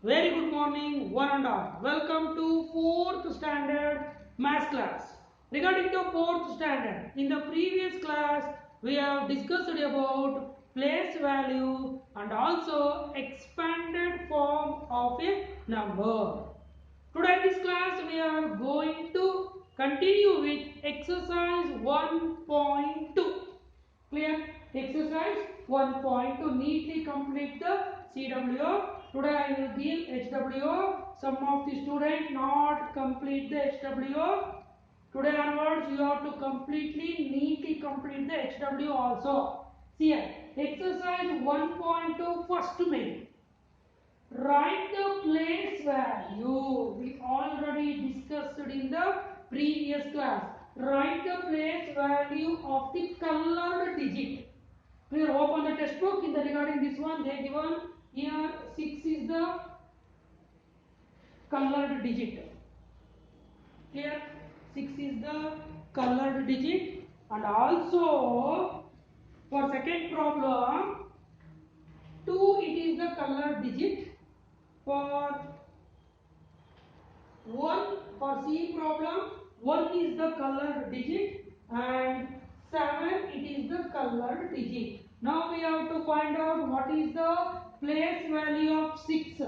Very good morning, one and all. Welcome to 4th standard math class. Regarding the 4th standard, in the previous class, we have discussed about place value and also expanded form of a number. Today in this class, we are going to continue with exercise 1.2. Clear? Exercise 1.2. Neatly complete the CWO. Today I will give HWO. Some of the students not complete the HWO. Today onwards you have to completely neatly complete the HWO also. See here. Exercise 1.2 first main. Write the place value. We already discussed in the previous class. Write the place value of the colored digit. Clear? Open the textbook. In the regarding this one, they given here 6 is the colored digit. Clear? 6 is the colored digit, and also for second problem, 2 it is the colored digit. For C problem, 1 is the colored digit and 7 it is the colored digit. Now we have to find out what is the place value of 6,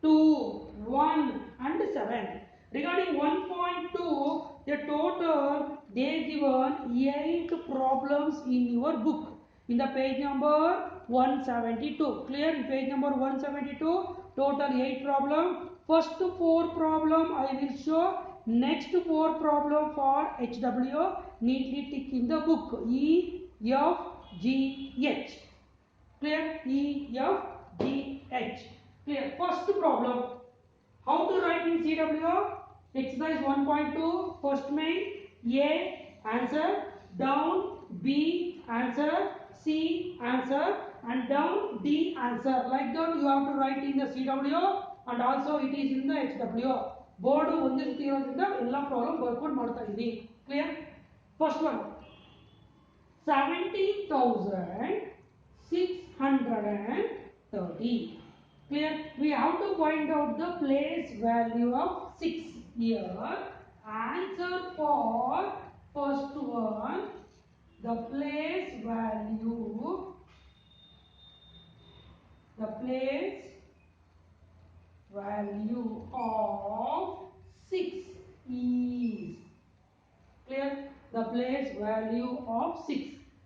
2, 1 and 7. Regarding 1.2, the total they given 8 problems in your book. In the page number 172. Clear? In page number 172, total 8 problem. First 4 problem I will show. Next 4 problem for HWO. Neatly tick in the book. E, F, G, H. Clear? E, F, G, H. Clear? First problem. How to write in CWO? Exercise 1.2. First main. A, answer. Down. B, answer. C, answer. And down. D, answer. Like that you have to write in the CWO. And also it is in the HWO. Board ಒಂದೇ ರೀತಿ ಇರೋದ್ರಿಂದ ಎಲ್ಲ problem ಬರ್ಕೊಂಡು ಮಾಡ್ತಾ ಇದೀನಿ. Clear? First one 17,630. Clear? We have to find out the place value of 6 here. Answer for first one, the place value of 6 is, clear? The place value of 6.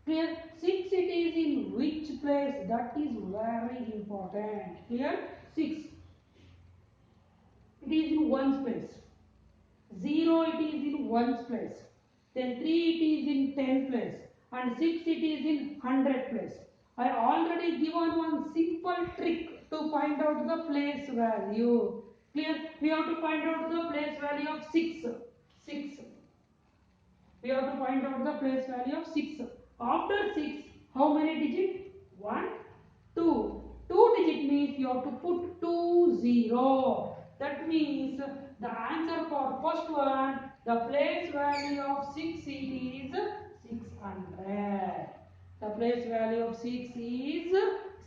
Clear? 6 it is in which place? That is very important. Clear? 6 it is in ones place. 0 it is in ones place. Then 3 it is in 10 place. And 6 it is in 100 place. I already given one simple trick to find out the place value. Clear? We have to find out the place value of 6. We have to find out the place value of 6. After 6, how many digits? 1, 2. 2 digit means you have to put 2 0. That means the answer for first one, the place value of 6 is 600. The place value of 6 is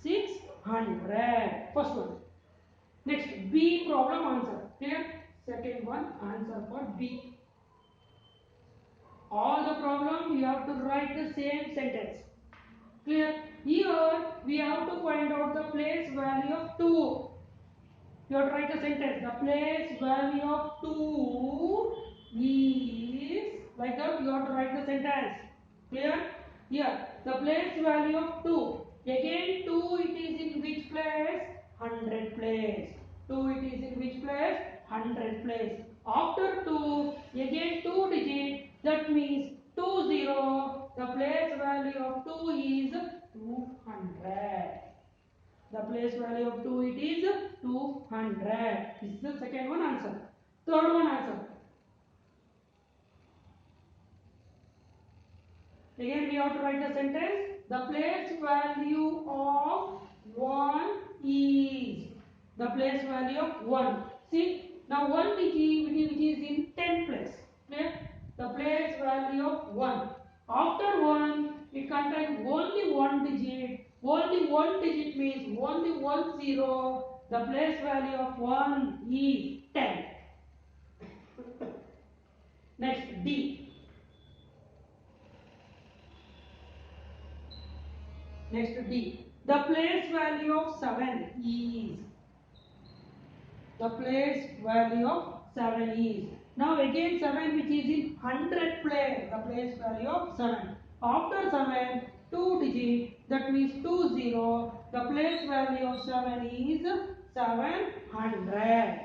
600. First one. Next, B problem answer. Clear? Second one, answer for B. All the problem you have to write the same sentence. Clear? Here we have to find out the place value of 2. You have to write the sentence. The place value of 2 is, like that you have to write the sentence. Clear? Here the place value of 2. Again 2 it is in which place? 100 place. 2 it is in which place? 100 place. After 2, again 2 digit. That means 2 0. The place value of 2 is 200. The place value of 2 it is 200. This is the second one answer. Third one answer. Again we have to write the sentence. The place value of 1 is, the place value of 1. See, now 1 digit which is in 10 place. Clear? The place value of 1. After 1, it contains only one digit. Only one digit means only 1 0. The place value of 1 is 10. Next D. Next D. The place value of 7 is. The place value of 7 is. Now again 7 which is in 100 place. The place value of 7. After 7, 2 digit, that means 20. The place value of 7 is 700.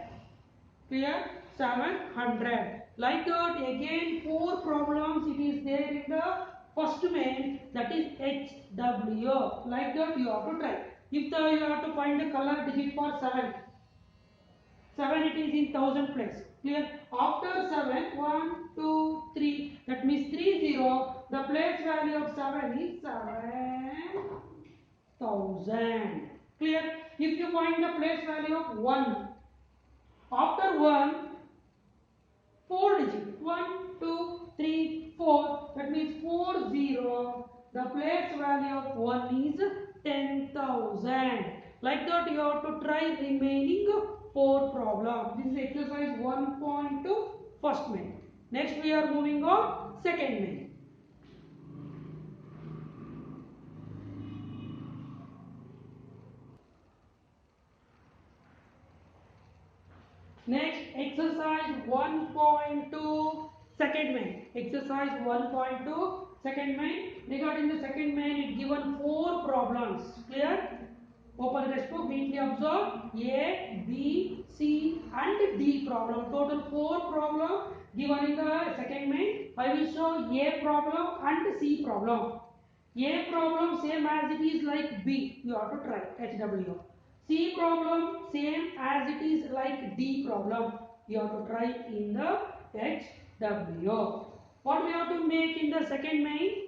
Clear? 700. Like that again 4 problems it is there in the first main, that is HW. Like that you have to try. If you have to find the color digit for 7. 7 it is in 1000 place. Clear? After 7, 1, 2, 3, that means 30. The place value of 7 is 7000. Clear? If you find the place value of 1, after 1, 4 digit, 1, 2, 3, 4, that means 40. The place value of 1 is 10,000. Like that you have to try remaining 4 problems. This is exercise 1.2 first main. Next we are moving on second main. Next exercise 1.2 second main. Exercise 1.2 second main. Regarding the second main it given 4 problems. Clear? Open the textbook, neatly observe A, B, C and D problem. Total 4 problems given in the second main. I will show A problem and C problem. A problem same as it is like B. You have to try HW. C problem same as it is like D problem. You have to try in the HW. What we have to make in the second main?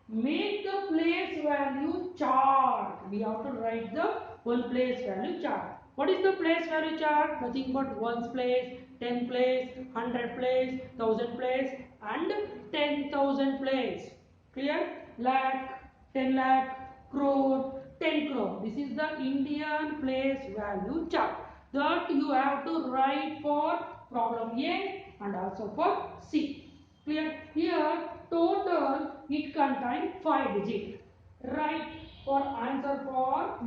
Make the place value chart. We have to write the one place value chart. What is the place value chart? Nothing but ones place, 10 place, 100 place, 1000 place and 10,000 place. Clear? Lakh, 10 lakh, crore, 10 crore. This is the Indian place value chart that you have to write for problem A and also for C. Clear? Here total it contains 5 digits. Right? For answer for A,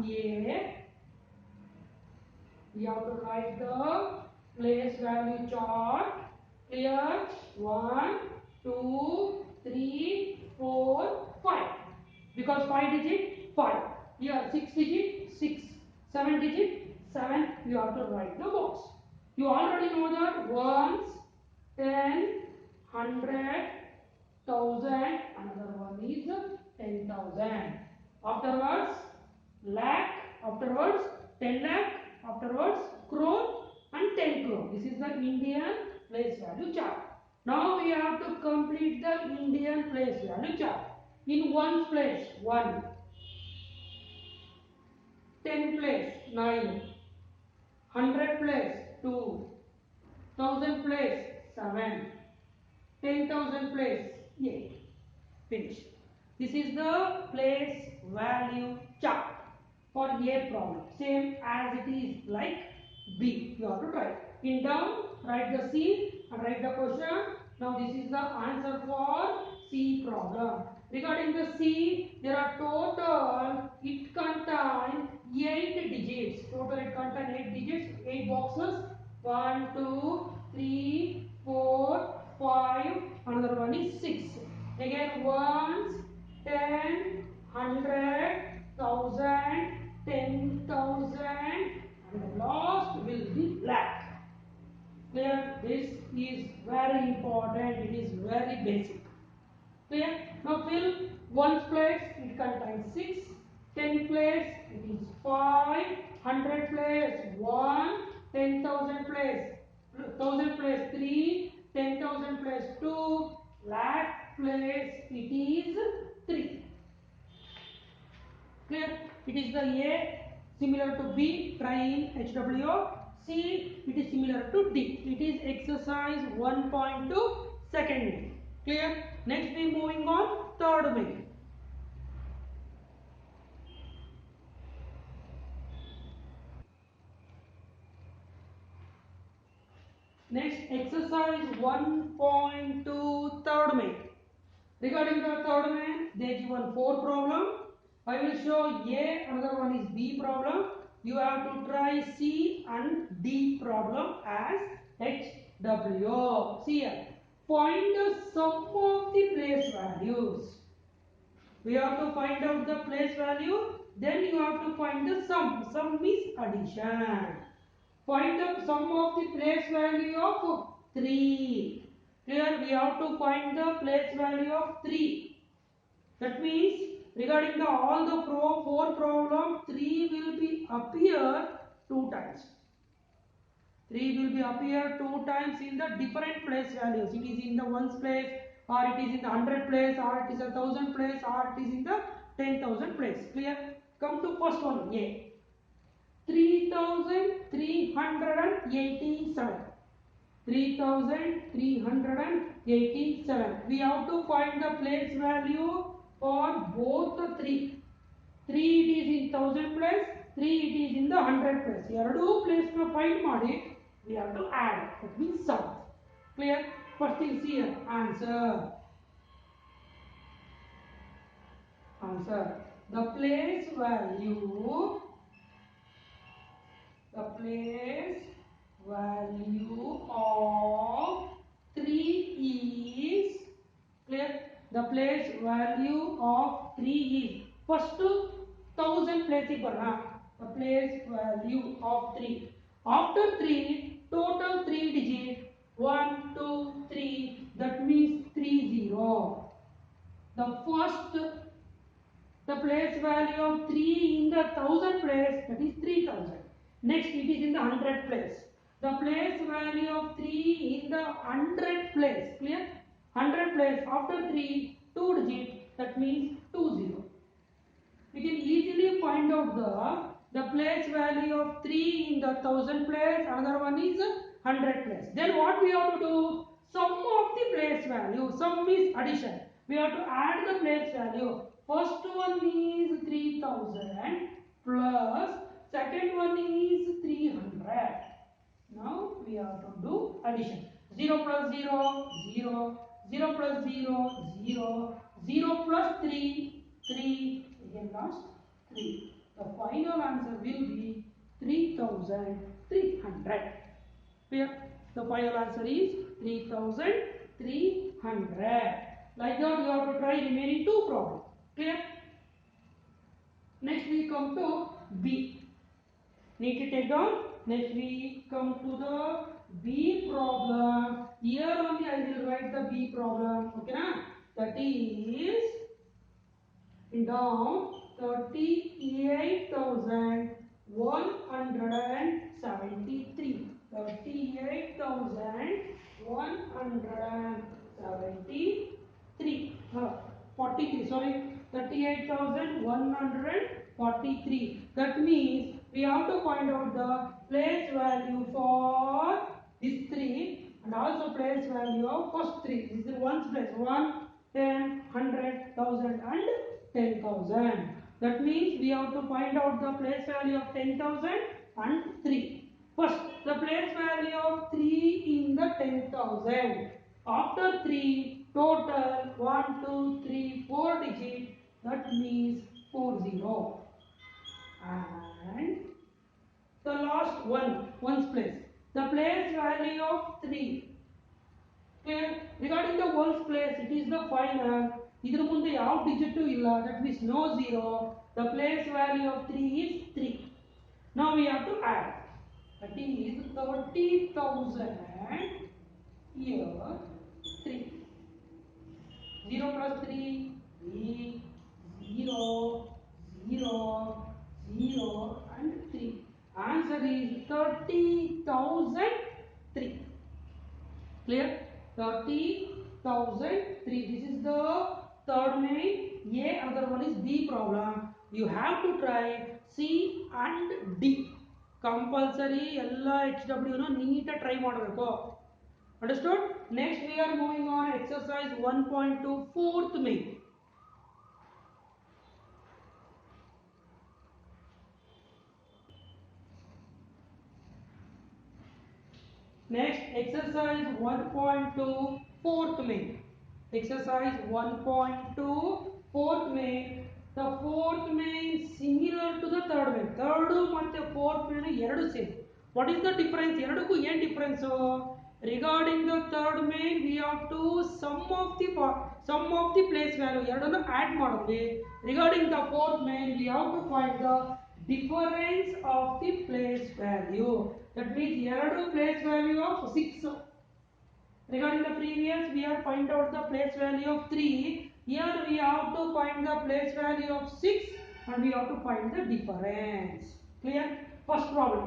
we have to write the place value chart. Clear? 1, 2, 3, 4, 5. Because 5 digit 5. Here 6 digit 6. 7 digit 7. You have to write the box. You already know that ones, 10, 100, 1000, another one is 10,000. Afterwards, lakh, afterwards, 10 lakh, afterwards, crore and 10 crore. This is the Indian place value chart. Now we have to complete the Indian place value chart. In ones place, 1. 10 place, 9. 100 place, 2. 1000 place, 7. 10,000 place, 8. Finish. This is the place value chart for A problem. Same as it is like B. You have to try. In down, write the C and write the question. Now this is the answer for C problem. Regarding the C, there are total, it contains 8 digits. Total it contains 8 digits, 8 boxes. 1, 2, 3, 4, 5. Another one is 6. Again ones, 10, 100, 1000, 10,000 and the last will be lakh. Clear? This is very important. It is very basic. Clear? Now fill ones place, it contains 6. 10 place, it is 5. 100 place, 1. 10,000 place, 1000 place, 3. 10,000 place, 2. Lakh place, it is 3. Clear? It is the A similar to B, try in HW. C, it is similar to D. It is exercise 1.2 second main. Clear? Next we moving on third main. Next exercise 1.2 third main. Regarding the third main, they given 4 problem. I will show A, another one is B problem. You have to try C and D problem as HW. See here. Find the sum of the place values. We have to find out the place value. Then you have to find the sum. Sum is addition. Find the sum of the place value of 3. Here we have to find the place value of 3. That means regarding the all the 4 problem, 3 will be appear 2 times. 3 will be appear 2 times in the different place values. It is in the ones place, or it is in the 100 place, or it is a 1000 place, or it is in the 10,000 place. Clear? Come to first one, A. 3,387. 3,387. We have to find the place value for both the 3. 3 it is in 1000 place, 3 it is in the 100 place. Eradu place na find ಮಾಡಿ we have to add. That means sum. Clear? First thing here, answer. Answer. The place value of 3 is, clear? The place value of 3 is, first 1000 place barna, the place value of 3. After 3, total 3 digit, 1, 2, 3, that means 30. The first, the place value of 3 in the 1000 place, that is 3000. Next it is in the 100 place. The place value of 3 in the 100 place, clear? 100 place after 3, 2 digit, that means 20. We can easily find out the place value of 3 in the 1000 place, another one is 100 place. Then what we have to do? Sum of the place value. Sum is addition. We have to add the place value. First one is 3000 plus second one is 300. Now we have to do addition. 0 plus 0, 0. 0 plus 0, 0. 0 plus 3, 3. Again last 3. The final answer will be 3,300. Clear? The final answer is 3,300. Like that you have to try remaining 2 problems. Clear? Next we come to B. Need to take down. Next we come to the B problem. Here only I will write the B problem. Okay na? That is down 38,173. 38,173. 43. Sorry, 38,143. That means we have to find out the place value for this 3 and also place value of first 3. This is ones place, 1, 10, 100, 1000 and 10,000. That means we have to find out the place value of 10,000 and 3. First, the place value of 3 in the 10,000. After 3, total 1, 2, 3, 4 digit. That means 40. And the last one, ones place. The place value of 3. Okay. Regarding the ones place, it is the final. Idru munde yav digit illa, that means no 0. The place value of 3 is 3. Now we have to add. That is 30,000 here 3. 0 plus 3 is 0, 0, 0 and 3. Answer is 30,003. Clear? 30,003. This is the third main. A, other one is B problem. You have to try C and D. Compulsory ಎಲ್ಲ HW ನು neat try ಮಾಡಬೇಕು. Understood? Next we are moving on exercise 1.2 fourth main. Next, exercise 1.2 fourth main. Exercise 1.2 fourth main. The fourth main similar to the third main. Third and fourth main ಎರಡು same. What is the difference? ಎರಡಕ್ಕೂ ಏನು difference? Regarding the third main, we have to sum of the place value. ಎರಡನ್ನು add ಮಾಡಿದ್ವಿ. Regarding the fourth main, we have to find the difference of the place value. That means ಎರಡು place value of 6. Regarding the previous, we have find out the place value of 3. Here we have to find the place value of 6 and we have to find the difference. Clear? First problem,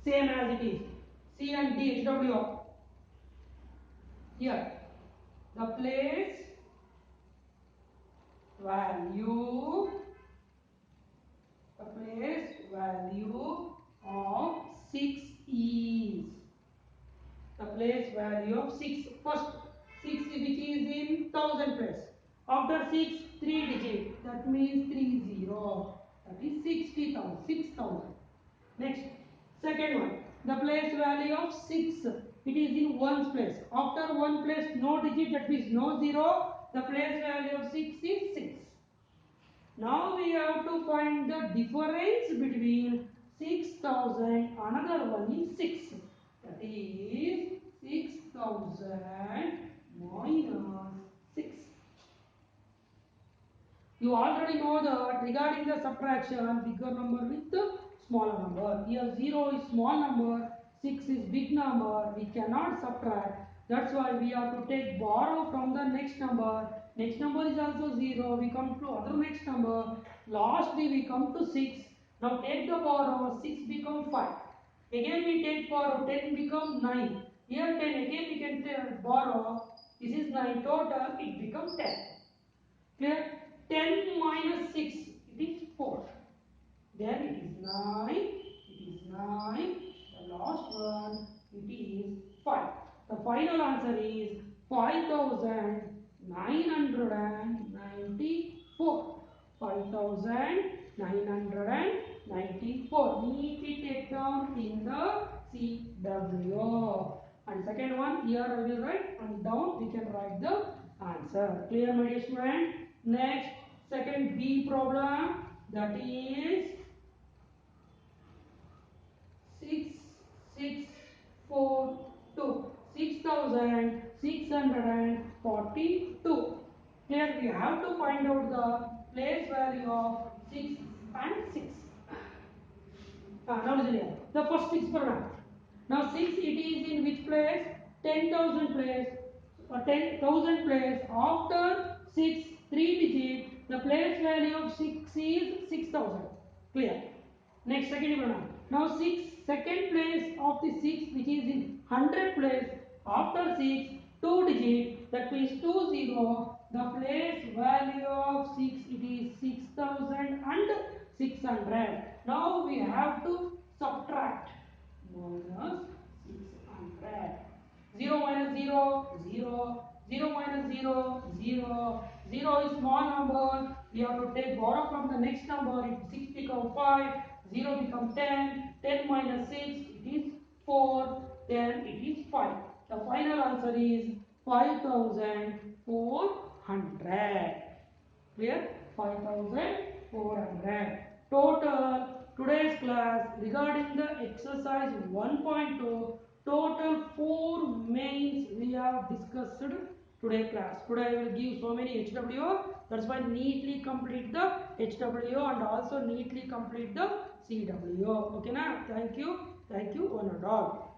same as it is. C and D, HW. Here, the place value, of 6 is the place value of 6. First 6 which is in 1000 place. After 6, 3 digit, that means 30. That is 60,000. 6,000. Next, second one, the place value of 6. It is in ones place. After one place, no digit, that means no 0. The place value of 6 is 6. Now we have to find the difference between 6,000. Another one is 6. That is 6,000 minus 6. You already know that regarding the subtraction, bigger number with the smaller number. Here 0 is small number, 6 is big number. We cannot subtract. That's why we have to take borrow from the next number. Next number is also 0. We come to other next number. Lastly we come to 6. Now take the borrow. 6 become 5. Again we take borrow. 10 become 9. Here 10. Again we can borrow. This is 9. Total it becomes 10. Clear? 10 minus 6, it is 4. Then it is 9. It is 9. The last one, it is 5. The final answer is 5,994. 5,994. Neatly take down in the CW. And second one, here I will write, and down we can write the answer. Clear, my dear student? Next, second B problem, that is 6642. 6,642. Here we have to find out the place value of 6 and 6. Now listen here. The first 6 program. Now 6 it is in which place? 10,000 place. 10,000 place. After 6, 3 digit. The place value of 6 is 6,000. Clear? Next, second program. Now 6, second place of the 6 which is in 100 place. After 6, 2 digit. That means 20. The place value of 6, it is 6,600. Now we have to subtract. Minus 600. 0 minus 0, 0. 0 minus 0, 0. 0 is small number. We have to take borrow from the next number. 6 become 5. 0 become 10. 10 minus 6, it is 4. Then it is 5. The final answer is 5,400. Clear? 5,400. Total today's class regarding the exercise 1.2, total 4 mains we have discussed today class. Today I will give so many HW. That's why neatly complete the HW and also neatly complete the CW. Okay na? Thank you one and all.